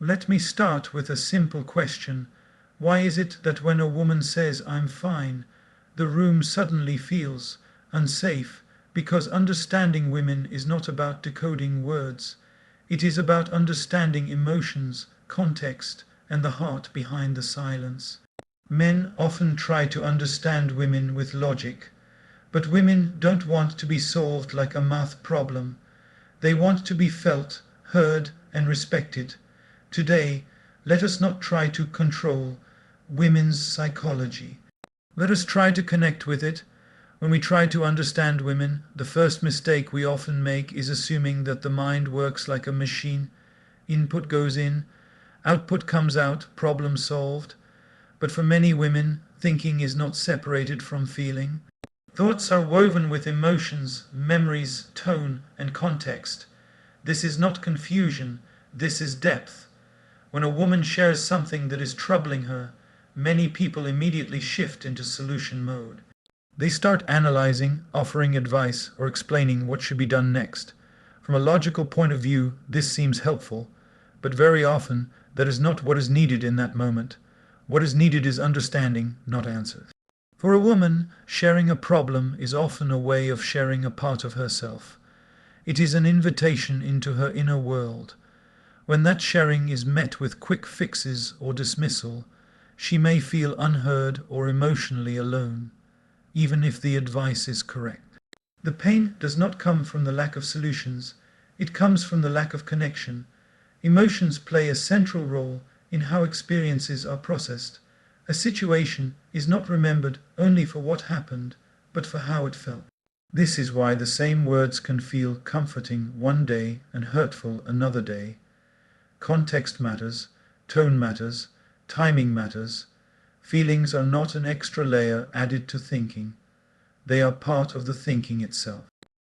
Let me start with a simple question. Why is it that when a woman says "I'm fine," the room suddenly feels unsafe? Because understanding women is not about decoding words. It is about understanding emotions, context, and the heart behind the silence. Men often try to understand women with logic, but women don't want to be solved like a math problem. They want to be felt, heard, and respected. Today, let us not try to control women's psychology. Let us try to connect with it. When we try to understand women, the first mistake we often make is assuming that the mind works like a machine. Input goes in, output comes out, problem solved. But for many women, thinking is not separated from feeling. Thoughts are woven with emotions, memories, tone, and context. This is not confusion, this is depth. When a woman shares something that is troubling her, many people immediately shift into solution mode. They start analyzing, offering advice, or explaining what should be done next. From a logical point of view, this seems helpful, but very often that is not what is needed in that moment. What is needed is understanding, not answers. For a woman, sharing a problem is often a way of sharing a part of herself. It is an invitation into her inner world. When that sharing is met with quick fixes or dismissal, she may feel unheard or emotionally alone, even if the advice is correct. The pain does not come from the lack of solutions, it comes from the lack of connection. Emotions play a central role in how experiences are processed. A situation is not remembered only for what happened, but for how it felt. This is why the same words can feel comforting one day and hurtful another day. Context matters, tone matters, timing matters. Feelings are not an extra layer added to thinking. They are part of the thinking itself.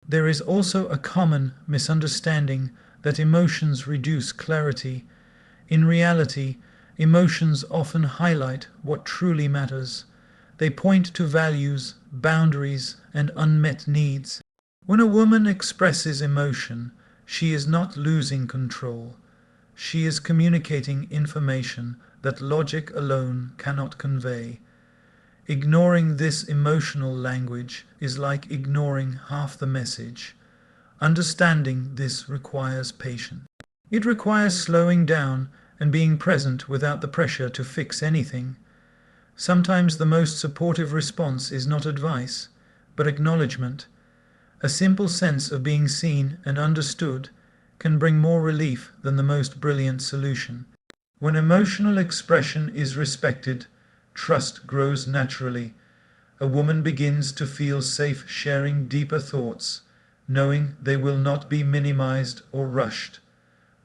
There is also a common misunderstanding that emotions reduce clarity. In reality, emotions often highlight what truly matters. They point to values, boundaries, and unmet needs. When a woman expresses emotion, she is not losing control. She is communicating information that logic alone cannot convey. Ignoring this emotional language is like ignoring half the message. Understanding this requires patience. It requires slowing down and being present without the pressure to fix anything. Sometimes the most supportive response is not advice, but acknowledgement. A simple sense of being seen and understood can bring more relief than the most brilliant solution. When emotional expression is respected, trust grows naturally. A woman begins to feel safe sharing deeper thoughts, knowing they will not be minimized or rushed.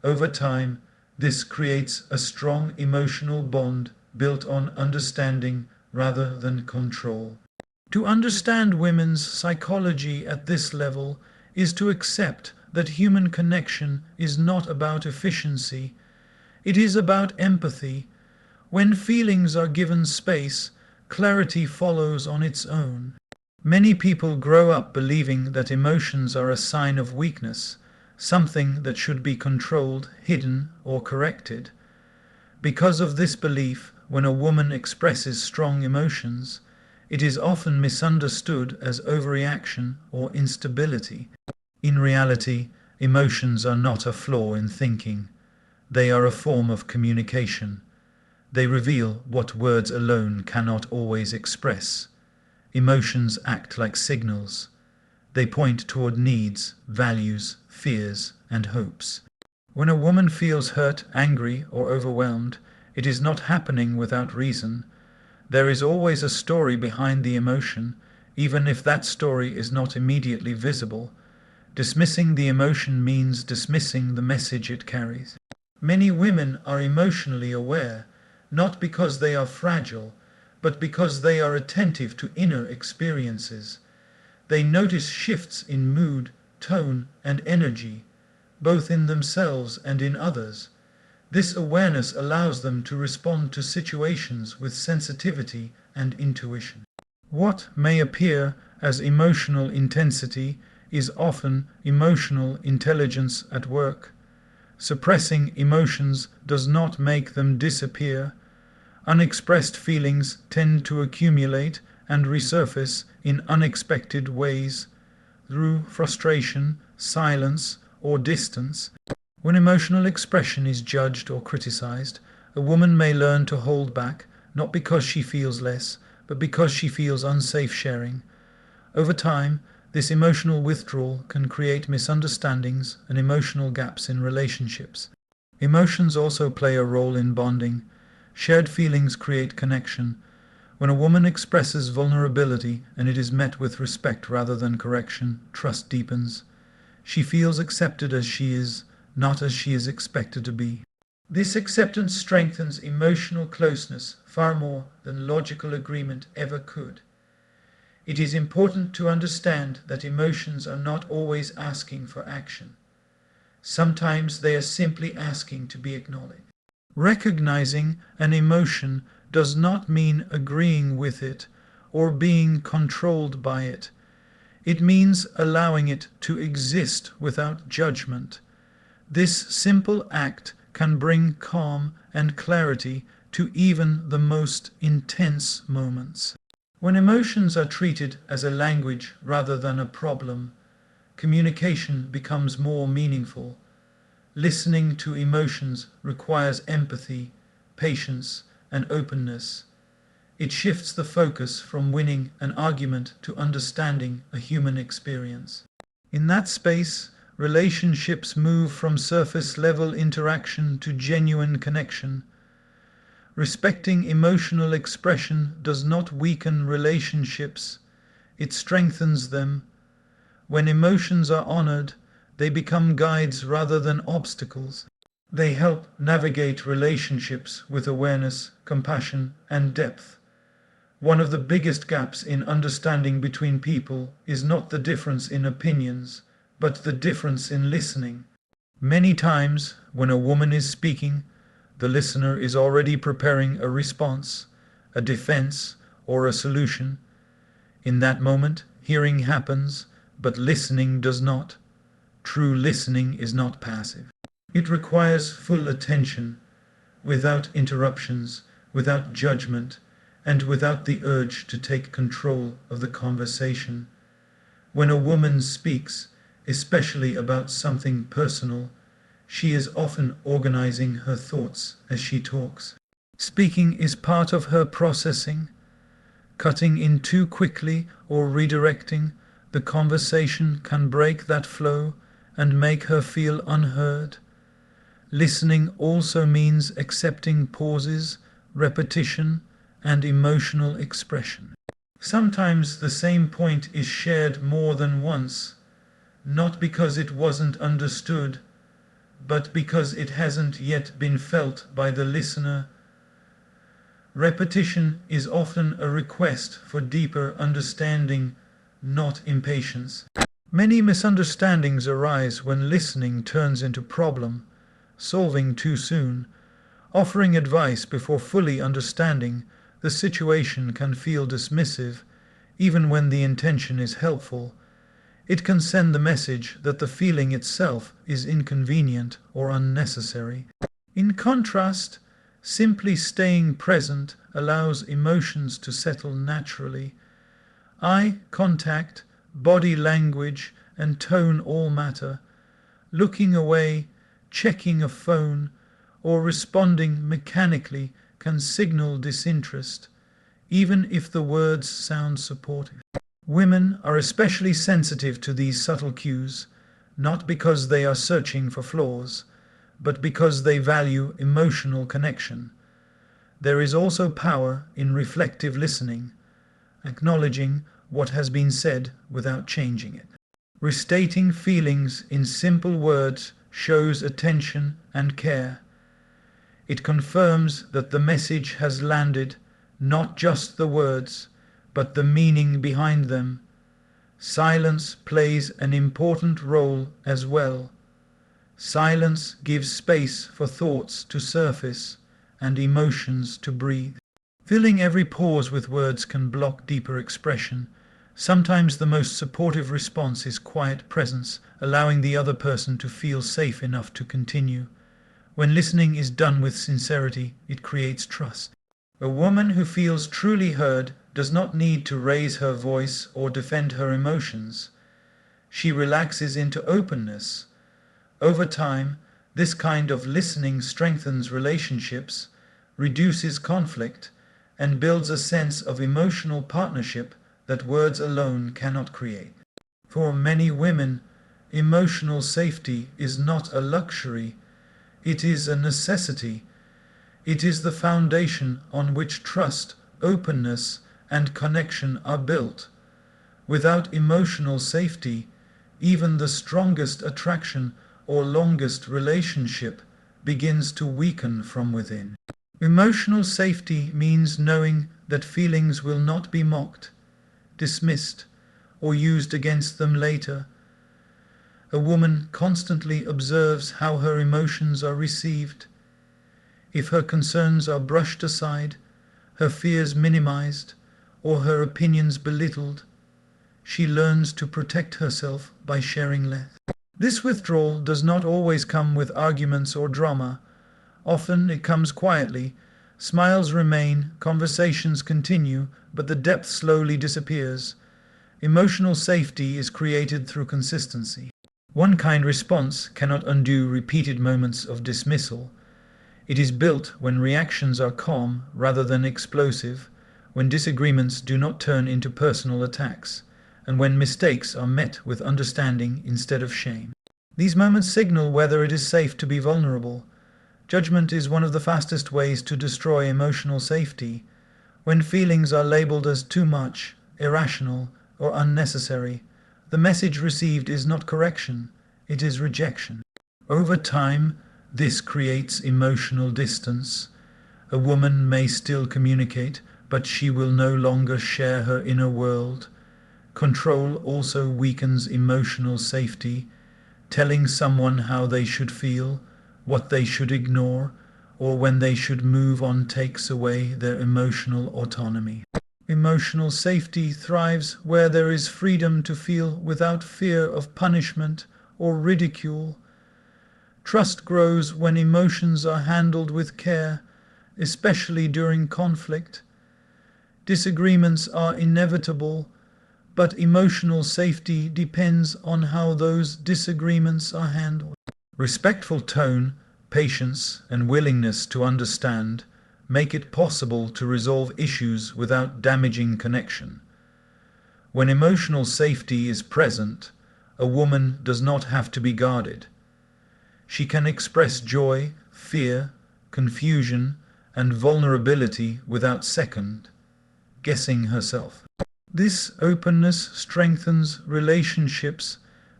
Over time, this creates a strong emotional bond built on understanding rather than control. To understand women's psychology at this level is to accept that human connection is not about efficiency. It is about empathy. When feelings are given space, clarity follows on its own. Many people grow up believing that emotions are a sign of weakness, something that should be controlled, hidden, or corrected. Because of this belief, when a woman expresses strong emotions, it is often misunderstood as overreaction or instability. In reality, emotions are not a flaw in thinking. They are a form of communication. They reveal what words alone cannot always express. Emotions act like signals. They point toward needs, values, fears, and hopes. When a woman feels hurt, angry, or overwhelmed, it is not happening without reason. There is always a story behind the emotion, even if that story is not immediately visible. Dismissing the emotion means dismissing the message it carries. Many women are emotionally aware, not because they are fragile, but because they are attentive to inner experiences. They notice shifts in mood, tone, and energy, both in themselves and in others. This awareness allows them to respond to situations with sensitivity and intuition. What may appear as emotional intensity is often emotional intelligence at work. Suppressing emotions does not make them disappear. Unexpressed feelings tend to accumulate and resurface in unexpected ways through frustration, silence, or distance. When emotional expression is judged or criticized, a woman may learn to hold back, not because she feels less, but because she feels unsafe sharing. Over time, this emotional withdrawal can create misunderstandings and emotional gaps in relationships. Emotions also play a role in bonding. Shared feelings create connection. When a woman expresses vulnerability and it is met with respect rather than correction, trust deepens. She feels accepted as she is, not as she is expected to be. This acceptance strengthens emotional closeness far more than logical agreement ever could. It is important to understand that emotions are not always asking for action. Sometimes they are simply asking to be acknowledged. Recognizing an emotion does not mean agreeing with it or being controlled by it. It means allowing it to exist without judgment. This simple act can bring calm and clarity to even the most intense moments. When emotions are treated as a language rather than a problem, communication becomes more meaningful. Listening to emotions requires empathy, patience, and openness. It shifts the focus from winning an argument to understanding a human experience. In that space, relationships move from surface-level interaction to genuine connection. Respecting emotional expression does not weaken relationships, it strengthens them. When emotions are honored, they become guides rather than obstacles. They help navigate relationships with awareness, compassion, and depth. One of the biggest gaps in understanding between people is not the difference in opinions, but the difference in listening. Many times, when a woman is speaking, the listener is already preparing a response, a defense, or a solution. In that moment, hearing happens, but listening does not. True listening is not passive. It requires full attention, without interruptions, without judgment, and without the urge to take control of the conversation. When a woman speaks, especially about something personal, she is often organizing her thoughts as she talks. Speaking is part of her processing. Cutting in too quickly or redirecting the conversation can break that flow and make her feel unheard. Listening also means accepting pauses, repetition, and emotional expression. Sometimes the same point is shared more than once, not because it wasn't understood, but because it hasn't yet been felt by the listener. Repetition is often a request for deeper understanding, not impatience. Many misunderstandings arise when listening turns into problem solving too soon. Offering advice before fully understanding the situation can feel dismissive, even when the intention is helpful. It can send the message that the feeling itself is inconvenient or unnecessary. In contrast, simply staying present allows emotions to settle naturally. Eye contact, body language, and tone all matter. Looking away, checking a phone, or responding mechanically can signal disinterest, even if the words sound supportive. Women are especially sensitive to these subtle cues, not because they are searching for flaws, but because they value emotional connection. There is also power in reflective listening, acknowledging what has been said without changing it. Restating feelings in simple words shows attention and care. It confirms that the message has landed, not just the words, but the meaning behind them. Silence plays an important role as well. Silence gives space for thoughts to surface and emotions to breathe. Filling every pause with words can block deeper expression, Sometimes the most supportive response is quiet presence, allowing the other person to feel safe enough to continue. When listening is done with sincerity, it creates trust. A woman who feels truly heard does not need to raise her voice or defend her emotions. She relaxes into openness. Over time, this kind of listening strengthens relationships, reduces conflict, and builds a sense of emotional partnership that words alone cannot create. For many women, emotional safety is not a luxury, it is a necessity. It is the foundation on which trust, openness, and connection are built. Without emotional safety, even the strongest attraction or longest relationship begins to weaken from within. Emotional safety means knowing that feelings will not be mocked, dismissed, or used against them later. A woman constantly observes how her emotions are received. If her concerns are brushed aside, her fears minimized, or her opinions belittled, she learns to protect herself by sharing less. This withdrawal does not always come with arguments or drama. Often it comes quietly. Smiles remain, conversations continue, but the depth slowly disappears. Emotional safety is created through consistency. One kind response cannot undo repeated moments of dismissal. It is built when reactions are calm rather than explosive, when disagreements do not turn into personal attacks, and when mistakes are met with understanding instead of shame. These moments signal whether it is safe to be vulnerable. Judgment is one of the fastest ways to destroy emotional safety. When feelings are labeled as too much, irrational, or unnecessary, the message received is not correction, it is rejection. Over time, this creates emotional distance. A woman may still communicate, but she will no longer share her inner world. Control also weakens emotional safety. Telling someone how they should feel, what they should ignore, or when they should move on takes away their emotional autonomy. Emotional safety thrives where there is freedom to feel without fear of punishment or ridicule. Trust grows when emotions are handled with care, especially during conflict. Disagreements are inevitable, but emotional safety depends on how those disagreements are handled. Respectful tone, patience, and willingness to understand make it possible to resolve issues without damaging connection. When emotional safety is present, a woman does not have to be guarded. She can express joy, fear, confusion, and vulnerability without second-guessing herself. This openness strengthens relationships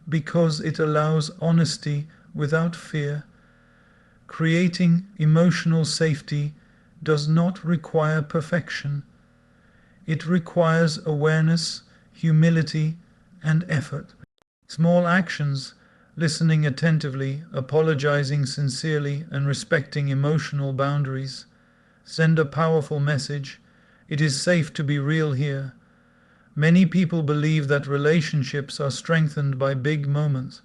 because it allows honesty without fear. Creating emotional safety does not require perfection. It requires awareness, humility, and effort. Small actions, listening attentively, apologizing sincerely, and respecting emotional boundaries, send a powerful message. It is safe to be real here. Many people believe that relationships are strengthened by big moments,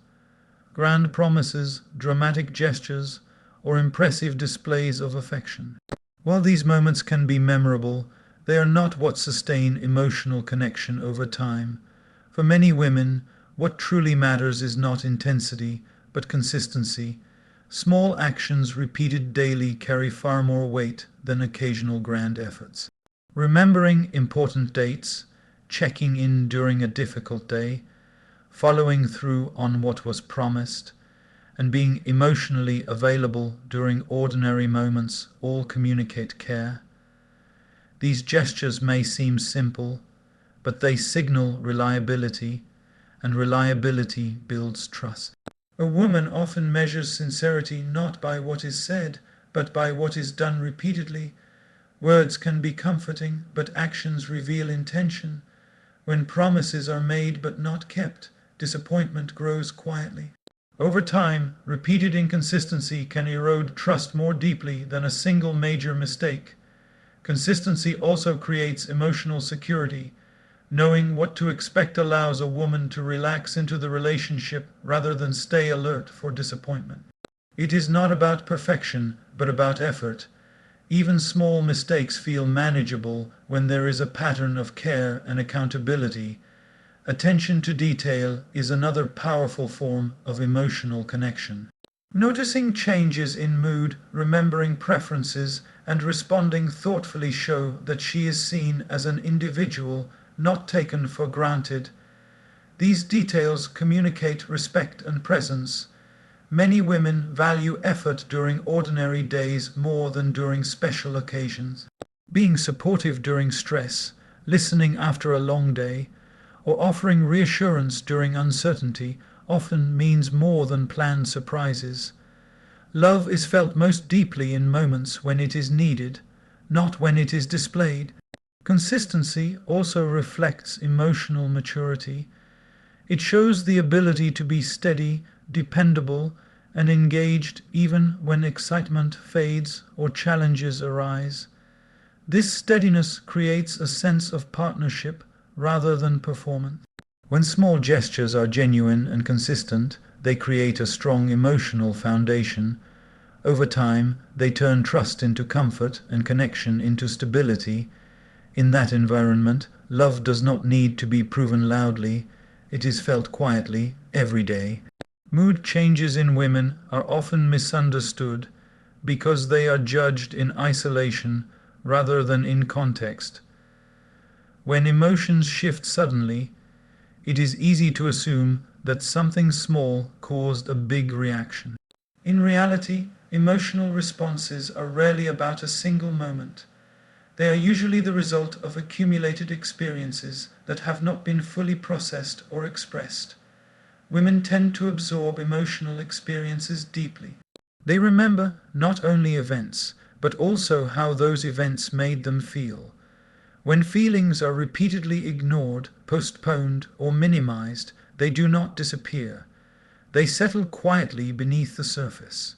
grand promises, dramatic gestures, or impressive displays of affection. While these moments can be memorable, they are not what sustain emotional connection over time. For many women, what truly matters is not intensity, but consistency. Small actions repeated daily carry far more weight than occasional grand efforts. Remembering important dates, checking in during a difficult day, following through on what was promised, and being emotionally available during ordinary moments all communicate care. These gestures may seem simple, but they signal reliability, and reliability builds trust. A woman often measures sincerity not by what is said, but by what is done repeatedly. Words can be comforting, but actions reveal intention. When promises are made but not kept, disappointment grows quietly. Over time, repeated inconsistency can erode trust more deeply than a single major mistake. Consistency also creates emotional security. Knowing what to expect allows a woman to relax into the relationship rather than stay alert for disappointment. It is not about perfection, but about effort. Even small mistakes feel manageable when there is a pattern of care and accountability. Attention to detail is another powerful form of emotional connection. Noticing changes in mood, remembering preferences, and responding thoughtfully show that she is seen as an individual, not taken for granted. These details communicate respect and presence. Many women value effort during ordinary days more than during special occasions. Being supportive during stress, listening after a long day, or offering reassurance during uncertainty often means more than planned surprises. Love is felt most deeply in moments when it is needed, not when it is displayed. Consistency also reflects emotional maturity. It shows the ability to be steady, dependable, and engaged even when excitement fades or challenges arise. This steadiness creates a sense of partnership rather than performance. When small gestures are genuine and consistent, they create a strong emotional foundation. Over time, they turn trust into comfort and connection into stability. In that environment, love does not need to be proven loudly. It is felt quietly, every day. Mood changes in women are often misunderstood because they are judged in isolation rather than in context. When emotions shift suddenly, it is easy to assume that something small caused a big reaction. In reality, emotional responses are rarely about a single moment. They are usually the result of accumulated experiences that have not been fully processed or expressed. Women tend to absorb emotional experiences deeply. They remember not only events, but also how those events made them feel. When feelings are repeatedly ignored, postponed, or minimized, they do not disappear. They settle quietly beneath the surface.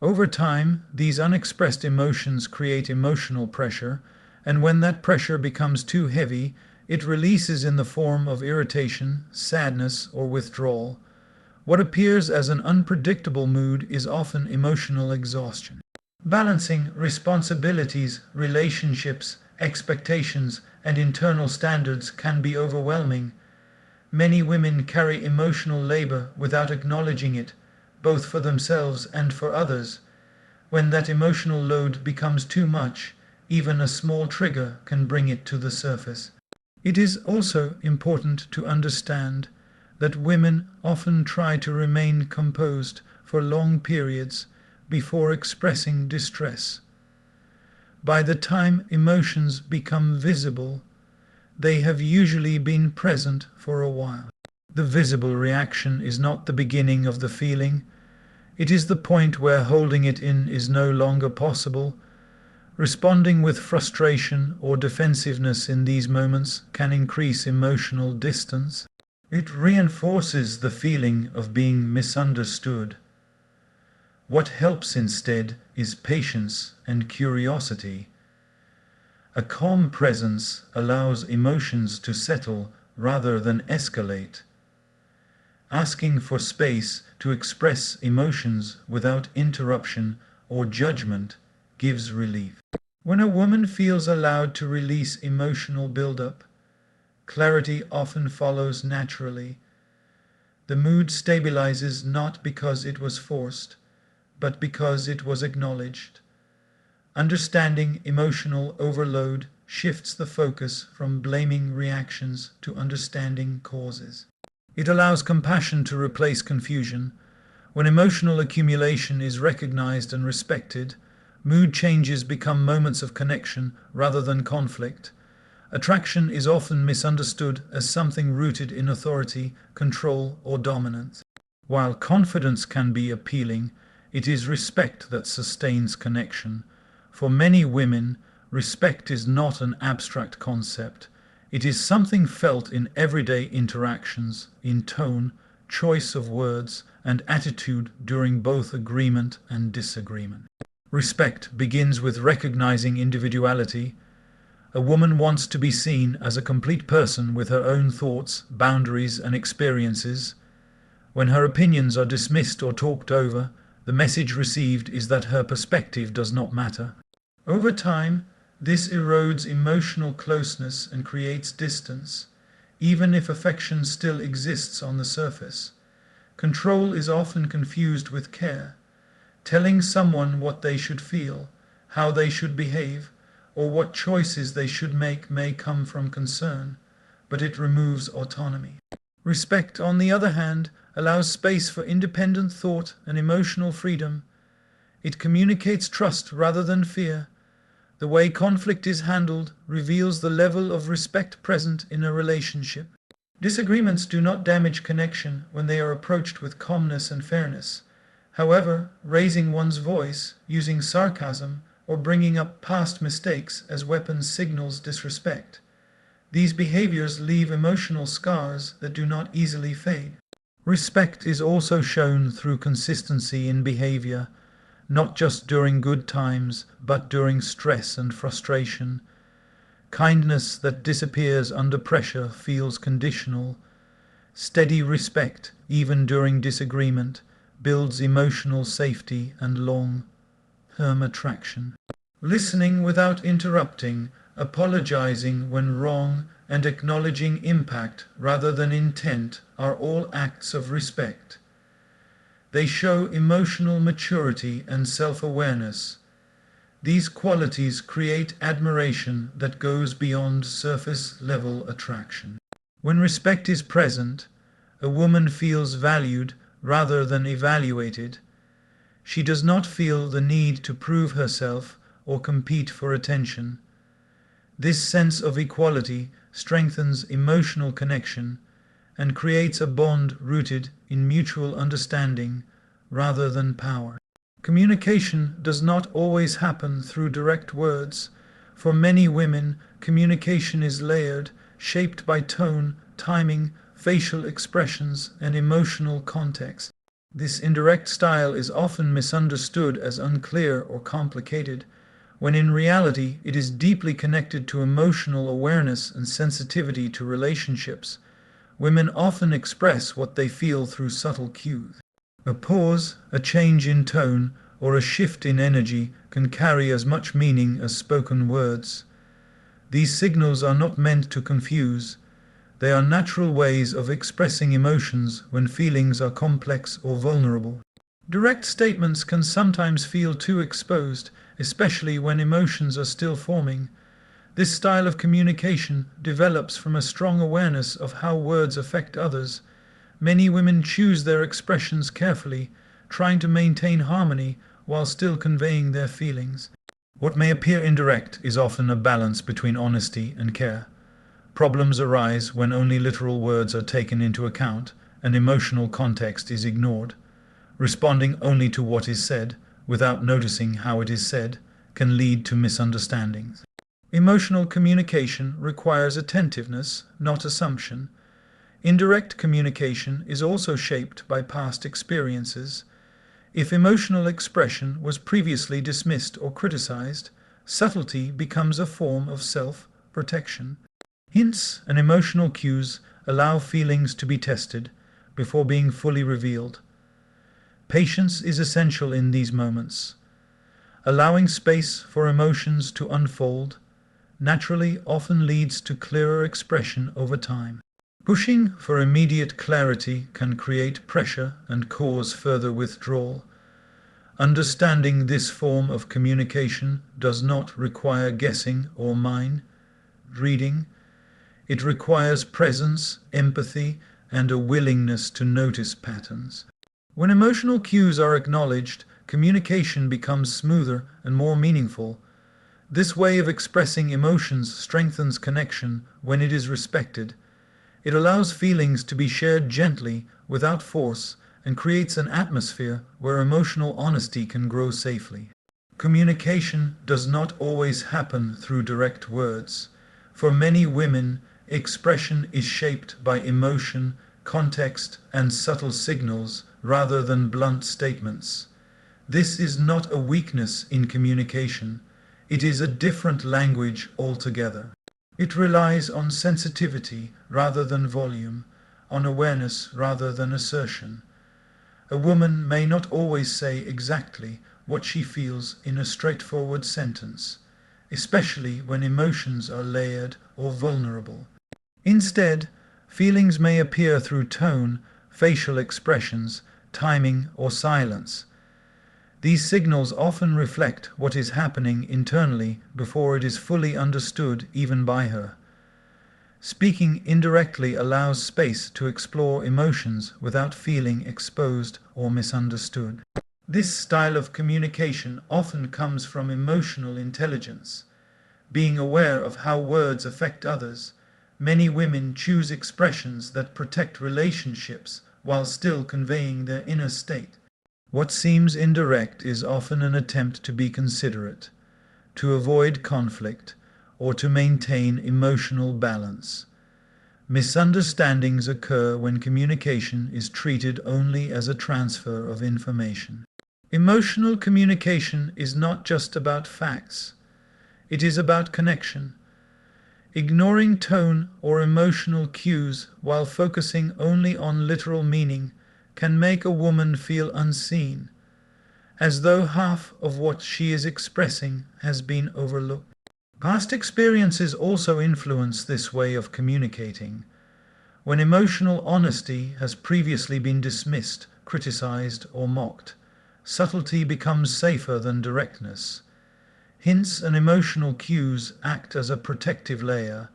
Over time, these unexpressed emotions create emotional pressure, and when that pressure becomes too heavy, it releases in the form of irritation, sadness, or withdrawal. What appears as an unpredictable mood is often emotional exhaustion. Balancing responsibilities, relationships, expectations, and internal standards can be overwhelming. Many women carry emotional labor without acknowledging it, both for themselves and for others. When that emotional load becomes too much, even a small trigger can bring it to the surface. It is also important to understand that women often try to remain composed for long periods before expressing distress. By the time emotions become visible, they have usually been present for a while. The visible reaction is not the beginning of the feeling. It is the point where holding it in is no longer possible. Responding with frustration or defensiveness in these moments can increase emotional distance. It reinforces the feeling of being misunderstood. What helps instead is patience and curiosity. A calm presence allows emotions to settle rather than escalate. Asking for space to express emotions without interruption or judgment gives relief. When a woman feels allowed to release emotional buildup, clarity often follows naturally. The mood stabilizes not because it was forced, but because it was acknowledged. Understanding emotional overload shifts the focus from blaming reactions to understanding causes. It allows compassion to replace confusion. When emotional accumulation is recognized and respected, mood changes become moments of connection rather than conflict. Attraction is often misunderstood as something rooted in authority, control, or dominance. While confidence can be appealing, it is respect that sustains connection. For many women, respect is not an abstract concept. It is something felt in everyday interactions, in tone, choice of words, and attitude during both agreement and disagreement. Respect begins with recognizing individuality. A woman wants to be seen as a complete person with her own thoughts, boundaries, and experiences. When her opinions are dismissed or talked over, the message received is that her perspective does not matter. Over time, this erodes emotional closeness and creates distance, even if affection still exists on the surface. Control is often confused with care. Telling someone what they should feel, how they should behave, or what choices they should make may come from concern, but it removes autonomy. Respect, on the other hand, allows space for independent thought and emotional freedom. It communicates trust rather than fear. The way conflict is handled reveals the level of respect present in a relationship. Disagreements do not damage connection when they are approached with calmness and fairness. However, raising one's voice, using sarcasm, or bringing up past mistakes as weapons signals disrespect. These behaviors leave emotional scars that do not easily fade. Respect is also shown through consistency in behavior, not just during good times, but during stress and frustration. Kindness that disappears under pressure feels conditional. Steady respect, even during disagreement, builds emotional safety and long-term attraction. Listening without interrupting, apologizing when wrong, and acknowledging impact rather than intent are all acts of respect. They show emotional maturity and self-awareness. These qualities create admiration that goes beyond surface-level attraction. When respect is present, a woman feels valued rather than evaluated. She does not feel the need to prove herself or compete for attention. This sense of equality strengthens emotional connection and creates a bond rooted in mutual understanding rather than power. Communication does not always happen through direct words. For many women, communication is layered, shaped by tone, timing, facial expressions, and emotional context. This indirect style is often misunderstood as unclear or complicated, when in reality it is deeply connected to emotional awareness and sensitivity to relationships. Women often express what they feel through subtle cues. A pause, a change in tone, or a shift in energy can carry as much meaning as spoken words. These signals are not meant to confuse. They are natural ways of expressing emotions when feelings are complex or vulnerable. Direct statements can sometimes feel too exposed, especially when emotions are still forming. This style of communication develops from a strong awareness of how words affect others. Many women choose their expressions carefully, trying to maintain harmony while still conveying their feelings. What may appear indirect is often a balance between honesty and care. Problems arise when only literal words are taken into account and emotional context is ignored. Responding only to what is said, without noticing how it is said, can lead to misunderstandings. Emotional communication requires attentiveness, not assumption. Indirect communication is also shaped by past experiences. If emotional expression was previously dismissed or criticized, subtlety becomes a form of self-protection. Hints and emotional cues allow feelings to be tested before being fully revealed. Patience is essential in these moments. Allowing space for emotions to unfold naturally often leads to clearer expression over time. Pushing for immediate clarity can create pressure and cause further withdrawal. Understanding this form of communication does not require guessing or mind reading. It requires presence, empathy, and a willingness to notice patterns. When emotional cues are acknowledged, communication becomes smoother and more meaningful. This way of expressing emotions strengthens connection when it is respected. It allows feelings to be shared gently, without force, and creates an atmosphere where emotional honesty can grow safely. Communication does not always happen through direct words. For many women, expression is shaped by emotion, context, and subtle signals rather than blunt statements. This is not a weakness in communication. It is a different language altogether. It relies on sensitivity rather than volume, on awareness rather than assertion. A woman may not always say exactly what she feels in a straightforward sentence, especially when emotions are layered or vulnerable. Instead, feelings may appear through tone, facial expressions, timing, or silence. These signals often reflect what is happening internally before it is fully understood even by her. Speaking indirectly allows space to explore emotions without feeling exposed or misunderstood. This style of communication often comes from emotional intelligence. Being aware of how words affect others, many women choose expressions that protect relationships while still conveying their inner state. What seems indirect is often an attempt to be considerate, to avoid conflict, or to maintain emotional balance. Misunderstandings occur when communication is treated only as a transfer of information. Emotional communication is not just about facts. It is about connection. Ignoring tone or emotional cues while focusing only on literal meaning can make a woman feel unseen, as though half of what she is expressing has been overlooked. Past experiences also influence this way of communicating. When emotional honesty has previously been dismissed, criticized, or mocked, subtlety becomes safer than directness. Hints and emotional cues act as a protective layer,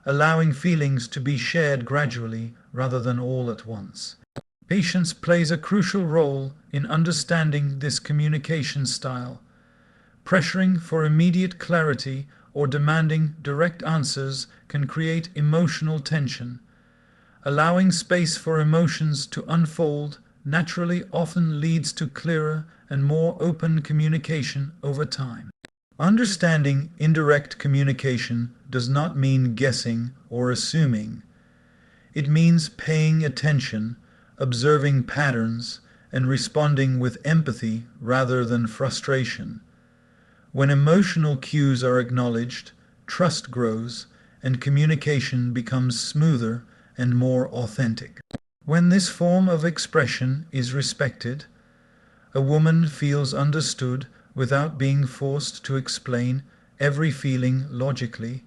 allowing feelings to be shared gradually rather than all at once. Patience plays a crucial role in understanding this communication style. Pressuring for immediate clarity or demanding direct answers can create emotional tension. Allowing space for emotions to unfold naturally often leads to clearer and more open communication over time. Understanding indirect communication does not mean guessing or assuming. It means paying attention, observing patterns, and responding with empathy rather than frustration. When emotional cues are acknowledged, trust grows, and communication becomes smoother and more authentic. When this form of expression is respected, a woman feels understood without being forced to explain every feeling logically.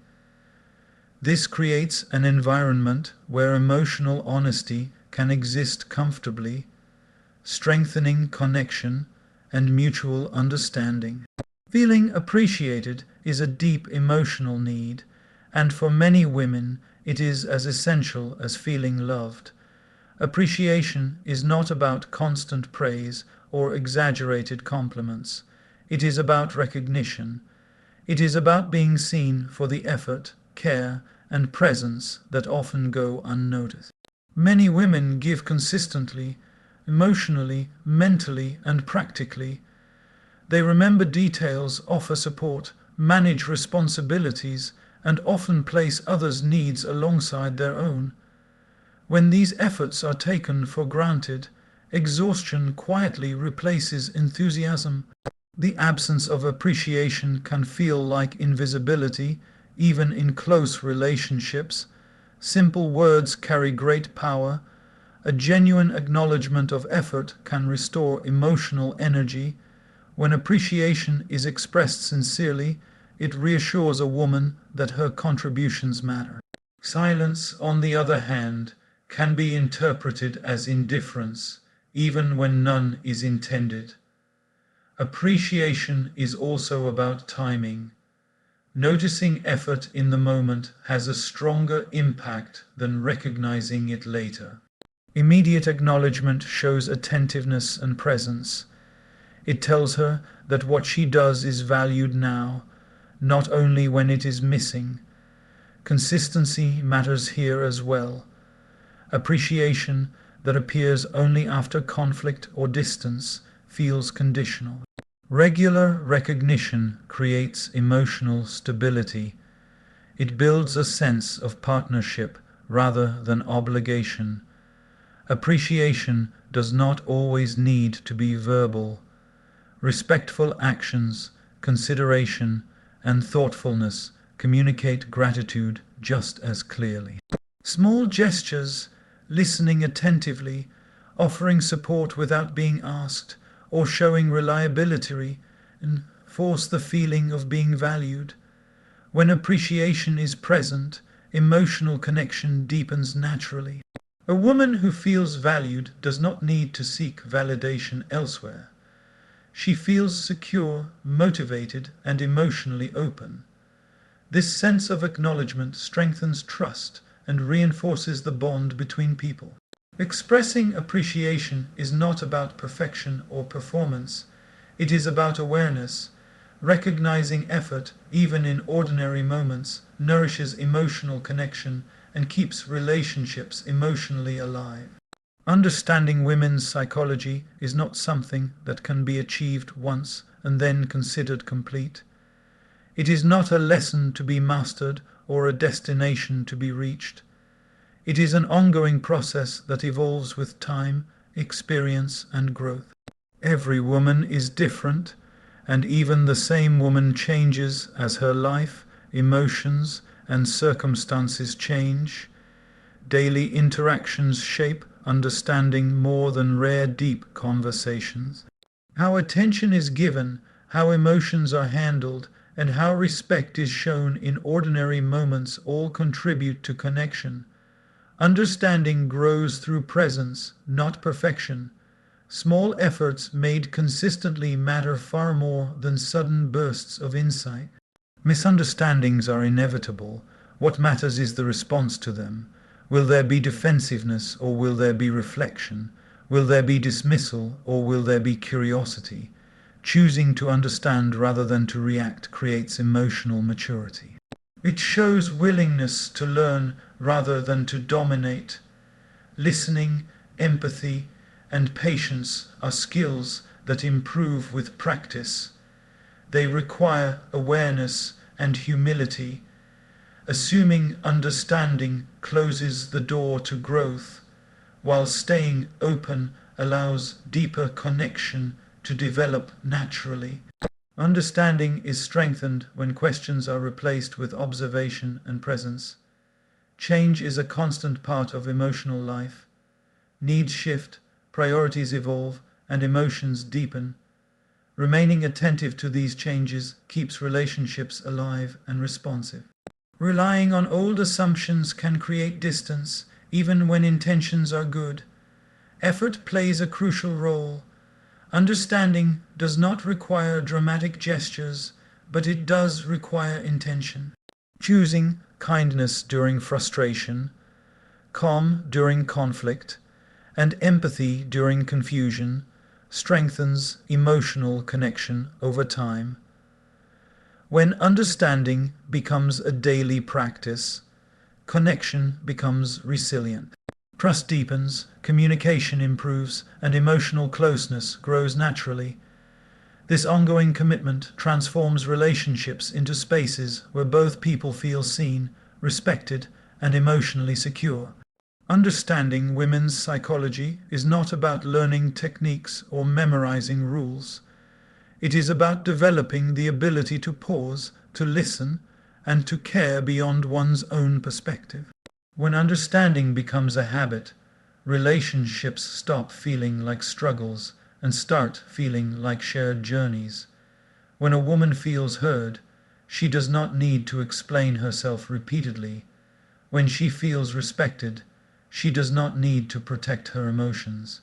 This creates an environment where emotional honesty can exist comfortably, strengthening connection and mutual understanding. Feeling appreciated is a deep emotional need, and for many women it is as essential as feeling loved. Appreciation is not about constant praise or exaggerated compliments. It is about recognition. It is about being seen for the effort, care, and presence that often go unnoticed. Many women give consistently, emotionally, mentally, and practically. They remember details, offer support, manage responsibilities, and often place others' needs alongside their own. When these efforts are taken for granted, exhaustion quietly replaces enthusiasm. The absence of appreciation can feel like invisibility, even in close relationships. Simple words carry great power. A genuine acknowledgement of effort can restore emotional energy. When appreciation is expressed sincerely, it reassures a woman that her contributions matter. Silence, on the other hand, can be interpreted as indifference, even when none is intended. Appreciation is also about timing. Noticing effort in the moment has a stronger impact than recognizing it later. Immediate acknowledgement shows attentiveness and presence. It tells her that what she does is valued now, not only when it is missing. Consistency matters here as well. Appreciation that appears only after conflict or distance feels conditional. Regular recognition creates emotional stability. It builds a sense of partnership rather than obligation. Appreciation does not always need to be verbal. Respectful actions, consideration, and thoughtfulness communicate gratitude just as clearly. Small gestures, listening attentively, offering support without being asked, or showing reliability enforce the feeling of being valued. When appreciation is present, emotional connection deepens naturally. A woman who feels valued does not need to seek validation elsewhere. She feels secure, motivated, and emotionally open. This sense of acknowledgement strengthens trust and reinforces the bond between people. Expressing appreciation is not about perfection or performance. It is about awareness. Recognizing effort, even in ordinary moments, nourishes emotional connection and keeps relationships emotionally alive. Understanding women's psychology is not something that can be achieved once and then considered complete. It is not a lesson to be mastered or a destination to be reached. It is an ongoing process that evolves with time, experience, and growth. Every woman is different, and even the same woman changes as her life, emotions, and circumstances change. Daily interactions shape understanding more than rare deep conversations. How attention is given, how emotions are handled, and how respect is shown in ordinary moments all contribute to connection. Understanding grows through presence, not perfection. Small efforts made consistently matter far more than sudden bursts of insight. Misunderstandings are inevitable. What matters is the response to them. Will there be defensiveness or will there be reflection? Will there be dismissal or will there be curiosity? Choosing to understand rather than to react creates emotional maturity. It shows willingness to learn rather than to dominate. Listening, empathy, and patience are skills that improve with practice. They require awareness and humility. Assuming understanding closes the door to growth, while staying open allows deeper connection to develop naturally. Understanding is strengthened when questions are replaced with observation and presence. Change is a constant part of emotional life. Needs shift, priorities evolve, and emotions deepen. Remaining attentive to these changes keeps relationships alive and responsive. Relying on old assumptions can create distance, even when intentions are good. Effort plays a crucial role. Understanding does not require dramatic gestures, but it does require intention. Choosing kindness during frustration, calm during conflict, and empathy during confusion strengthens emotional connection over time. When understanding becomes a daily practice, connection becomes resilient. Trust deepens, communication improves, and emotional closeness grows naturally. This ongoing commitment transforms relationships into spaces where both people feel seen, respected, and emotionally secure. Understanding women's psychology is not about learning techniques or memorizing rules. It is about developing the ability to pause, to listen, and to care beyond one's own perspective. When understanding becomes a habit, relationships stop feeling like struggles and start feeling like shared journeys. When a woman feels heard, she does not need to explain herself repeatedly. When she feels respected, she does not need to protect her emotions.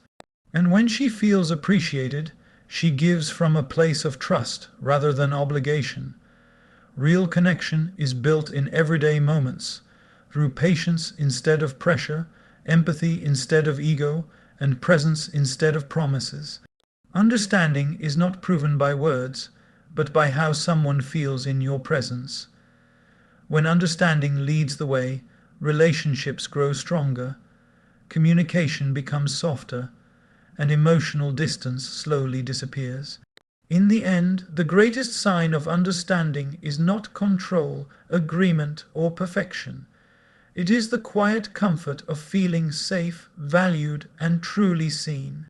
And when she feels appreciated, she gives from a place of trust rather than obligation. Real connection is built in everyday moments, through patience instead of pressure, empathy instead of ego, and presence instead of promises. Understanding is not proven by words, but by how someone feels in your presence. When understanding leads the way, relationships grow stronger, communication becomes softer, and emotional distance slowly disappears. In the end, the greatest sign of understanding is not control, agreement, or perfection. It is the quiet comfort of feeling safe, valued, and truly seen.